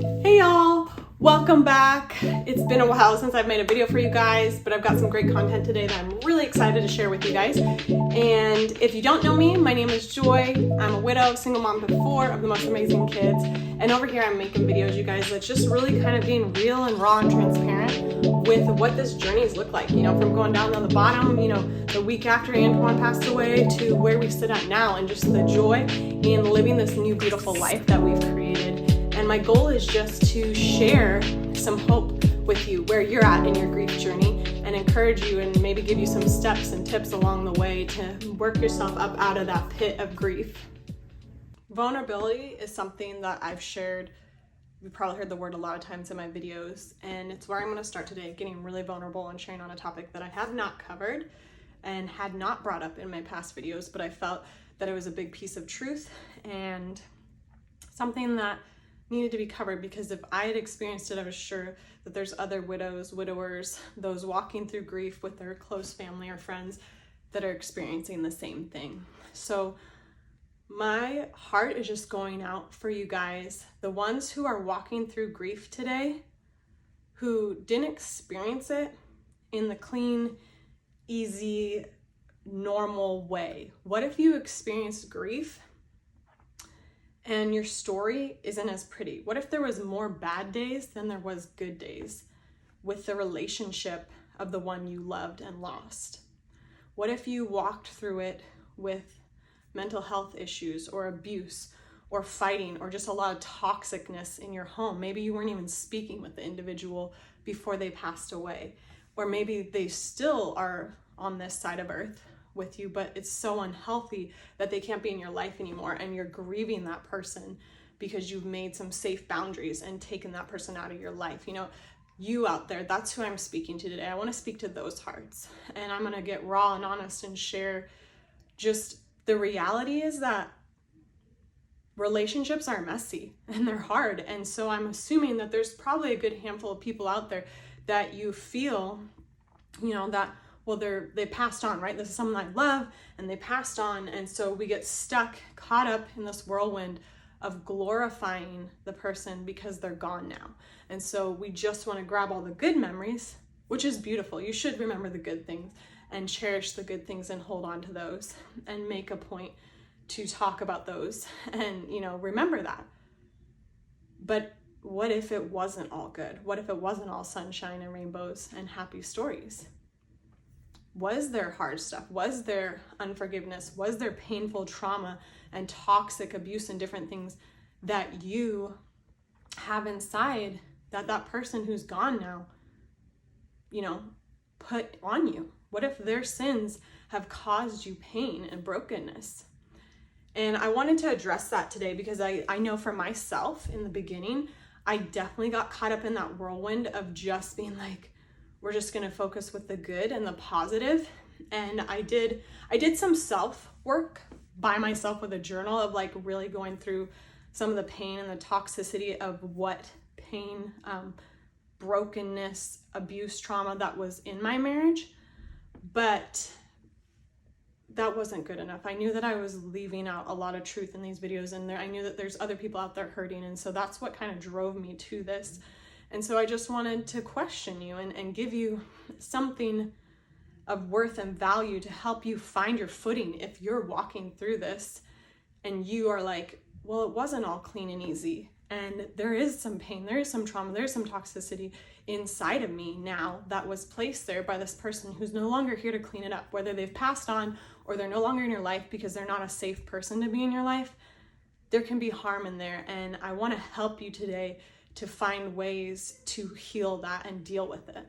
Hey y'all, welcome back. It's been a while since I've made a video for you guys, but I've got some great content today that I'm really excited to share with you guys. And if you don't know me, my name is Joy. I'm a widow, single mom to 4 of the most amazing kids. And over here I'm making videos, you guys, that's just really kind of being real and raw and transparent with what this journey's looked like, you know, from going down to the bottom, you know, the week after Antoine passed away to where we sit at now, and just the joy in living this new beautiful life that we've created. And my goal is just to share some hope with you where you're at in your grief journey and encourage you and maybe give you some steps and tips along the way to work yourself up out of that pit of grief. Vulnerability is something that I've shared. You've probably heard the word a lot of times in my videos, and it's where I'm going to start today, getting really vulnerable and sharing on a topic that I have not covered and had not brought up in my past videos, but I felt that it was a big piece of truth and something that needed to be covered, because if I had experienced it, I was sure that there's other widows, widowers, those walking through grief with their close family or friends that are experiencing the same thing. So my heart is just going out for you guys, the ones who are walking through grief today, who didn't experience it in the clean, easy, normal way. What if you experienced grief and your story isn't as pretty? What if there was more bad days than there was good days with the relationship of the one you loved and lost? What if you walked through it with mental health issues or abuse or fighting or just a lot of toxicness in your home? Maybe you weren't even speaking with the individual before they passed away, or maybe they still are on this side of earth with you, but it's so unhealthy that they can't be in your life anymore, and you're grieving that person because you've made some safe boundaries and taken that person out of your life. You know, you out there, that's who I'm speaking to today. I want to speak to those hearts, and I'm going to get raw and honest and share just the reality is that relationships are messy and they're hard. And so I'm assuming that there's probably a good handful of people out there that you feel, you know, that, well, they passed on, right? This is someone I love and they passed on. And so we get stuck, caught up in this whirlwind of glorifying the person because they're gone now. And so we just want to grab all the good memories, which is beautiful. You should remember the good things and cherish the good things and hold on to those and make a point to talk about those and, you know, remember that. But what if it wasn't all good? What if it wasn't all sunshine and rainbows and happy stories? Was there hard stuff? Was there unforgiveness? Was there painful trauma and toxic abuse and different things that you have inside that person who's gone now, you know, put on you? What if their sins have caused you pain and brokenness? And I wanted to address that today because I know for myself in the beginning, I definitely got caught up in that whirlwind of just being like, we're just going to focus with the good and the positive. And I did some self work by myself with a journal of like really going through some of the pain and the toxicity of what pain, brokenness, abuse, trauma that was in my marriage. But that wasn't good enough. I knew that I was leaving out a lot of truth in these videos, and I knew that there's other people out there hurting. And so that's what kind of drove me to this. And so I just wanted to question you and give you something of worth and value to help you find your footing if you're walking through this and you are like, well, it wasn't all clean and easy. And there is some pain, there is some trauma, there's some toxicity inside of me now that was placed there by this person who's no longer here to clean it up, whether they've passed on or they're no longer in your life because they're not a safe person to be in your life. There can be harm in there. And I want to help you today to find ways to heal that and deal with it.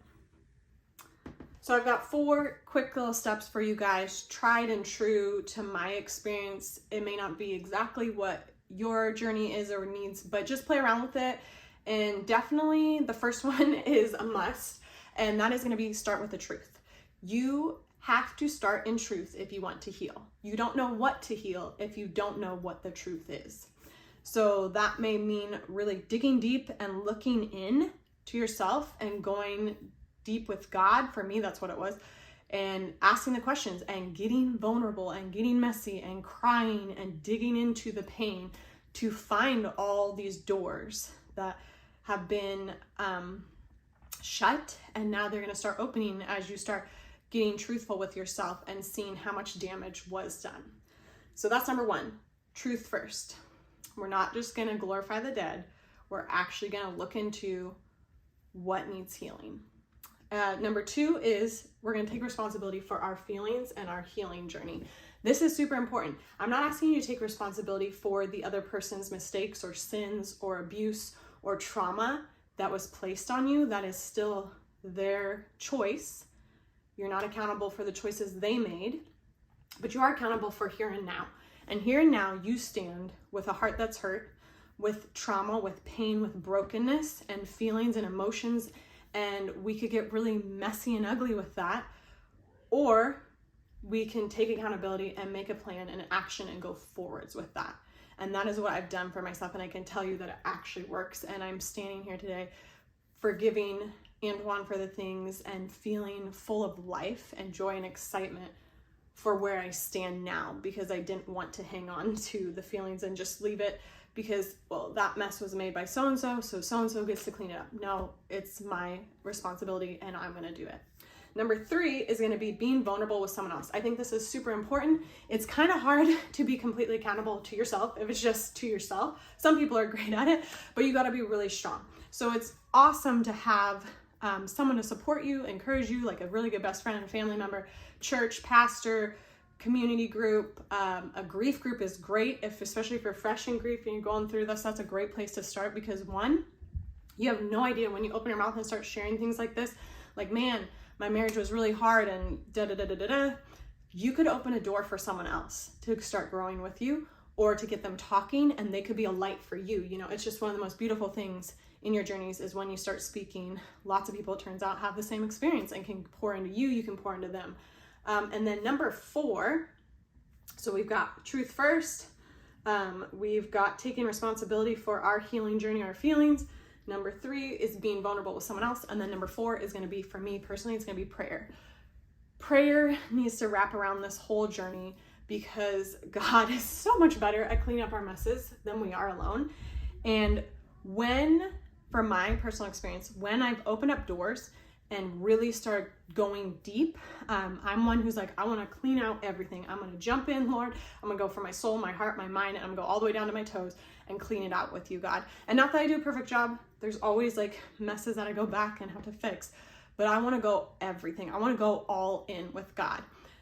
So I've got 4 quick little steps for you guys, tried and true to my experience. It may not be exactly what your journey is or needs, but just play around with it. And definitely the first one is a must, and that is going to be start with the truth. You have to start in truth if you want to heal. You don't know what to heal if you don't know what the truth is. So that may mean really digging deep and looking in to yourself and going deep with God. For me, that's what it was. And asking the questions and getting vulnerable and getting messy and crying and digging into the pain to find all these doors that have been shut, and now they're going to start opening as you start getting truthful with yourself and seeing how much damage was done. So that's number one, truth first. We're not just going to glorify the dead. We're actually going to look into what needs healing. Number two is we're going to take responsibility for our feelings and our healing journey. This is super important. I'm not asking you to take responsibility for the other person's mistakes or sins or abuse or trauma that was placed on you. That is still their choice. You're not accountable for the choices they made, but you are accountable for here and now. And here and now, you stand with a heart that's hurt, with trauma, with pain, with brokenness and feelings and emotions. And we could get really messy and ugly with that. Or we can take accountability and make a plan and action and go forwards with that. And that is what I've done for myself. And I can tell you that it actually works. And I'm standing here today forgiving Antoine for the things and feeling full of life and joy and excitement for where I stand now, because I didn't want to hang on to the feelings and just leave it because, well, that mess was made by so-and-so, so so-and-so gets to clean it up. No, it's my responsibility and I'm going to do it. Number three is going to be being vulnerable with someone else. I think this is super important. It's kind of hard to be completely accountable to yourself if it's just to yourself. Some people are great at it, but you got to be really strong. So it's awesome to have someone to support you, encourage you, like a really good best friend and family member, church, pastor, community group. A grief group is great, especially if you're fresh in grief and you're going through this. That's a great place to start, because one, you have no idea when you open your mouth and start sharing things like this, like, man, my marriage was really hard and da-da-da-da-da-da. You could open a door for someone else to start growing with you, or to get them talking, and they could be a light for you. You know, it's just one of the most beautiful things in your journeys is when you start speaking. Lots of people, it turns out, have the same experience and can pour into you, you can pour into them. And then number four, so we've got truth first. We've got taking responsibility for our healing journey, our feelings. Number three is being vulnerable with someone else. And then number four is going to be, for me personally, it's going to be prayer. Prayer needs to wrap around this whole journey, because God is so much better at cleaning up our messes than we are alone. And when, from my personal experience, when I've opened up doors and really start going deep, I'm one who's like, I want to clean out everything. I'm going to jump in, Lord. I'm going to go for my soul, my heart, my mind, and I'm going to go all the way down to my toes and clean it out with you, God. And not that I do a perfect job. There's always like messes that I go back and have to fix, but I want to go everything. I want to go all in with God,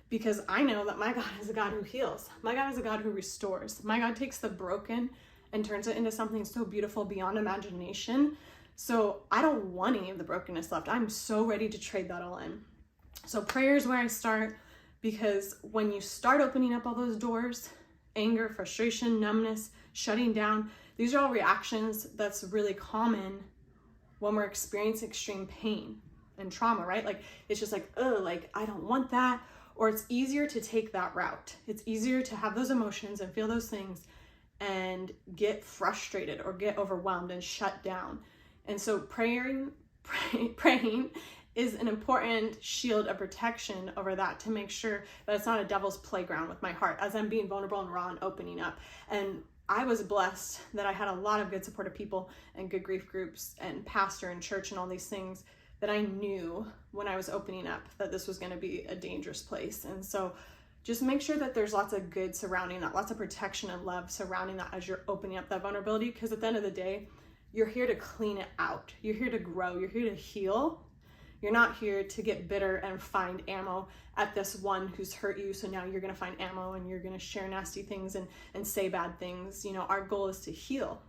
because I know that my God is a God who heals. My God is a God who restores. My God takes the broken and turns it into something so beautiful beyond imagination. So I don't want any of the brokenness left. I'm so ready to trade that all in. So prayer is where I start, because when you start opening up all those doors, anger, frustration, numbness, shutting down, these are all reactions that's really common when we're experiencing extreme pain and trauma, right? Like, it's just like, oh, like, I don't want that. Or it's easier to take that route. It's easier to have those emotions and feel those things and get frustrated or get overwhelmed and shut down. And so praying is an important shield of protection over that, to make sure that it's not a devil's playground with my heart as I'm being vulnerable and raw and opening up. And I was blessed that I had a lot of good supportive people and good grief groups and pastor and church and all these things that I knew when I was opening up that this was going to be a dangerous place. And so just make sure that there's lots of good surrounding that, lots of protection and love surrounding that as you're opening up that vulnerability, because at the end of the day, you're here to clean it out. You're here to grow. You're here to heal. You're not here to get bitter and find ammo at this one who's hurt you. So now you're going to find ammo and you're going to share nasty things and say bad things. You know, our goal is to heal.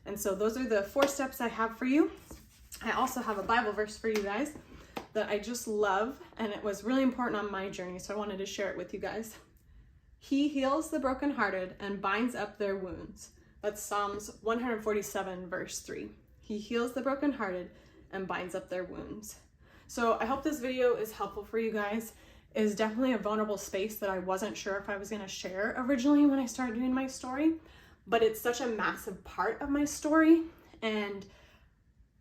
And so those are the 4 steps I have for you. I also have a Bible verse for you guys that I just love, and it was really important on my journey, so I wanted to share it with you guys. He heals the brokenhearted and binds up their wounds. That's Psalms 147, verse 3. He heals the brokenhearted and binds up their wounds. So I hope this video is helpful for you guys. It is definitely a vulnerable space that I wasn't sure if I was going to share originally when I started doing my story, but it's such a massive part of my story, and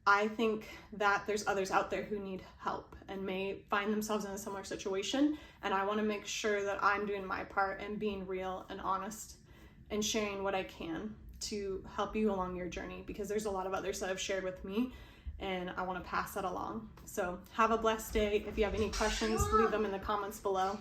I think that there's others out there who need help and may find themselves in a similar situation. And I want to make sure that I'm doing my part and being real and honest and sharing what I can to help you along your journey, because there's a lot of others that have shared with me and I want to pass that along. So have a blessed day. If you have any questions, leave them in the comments below.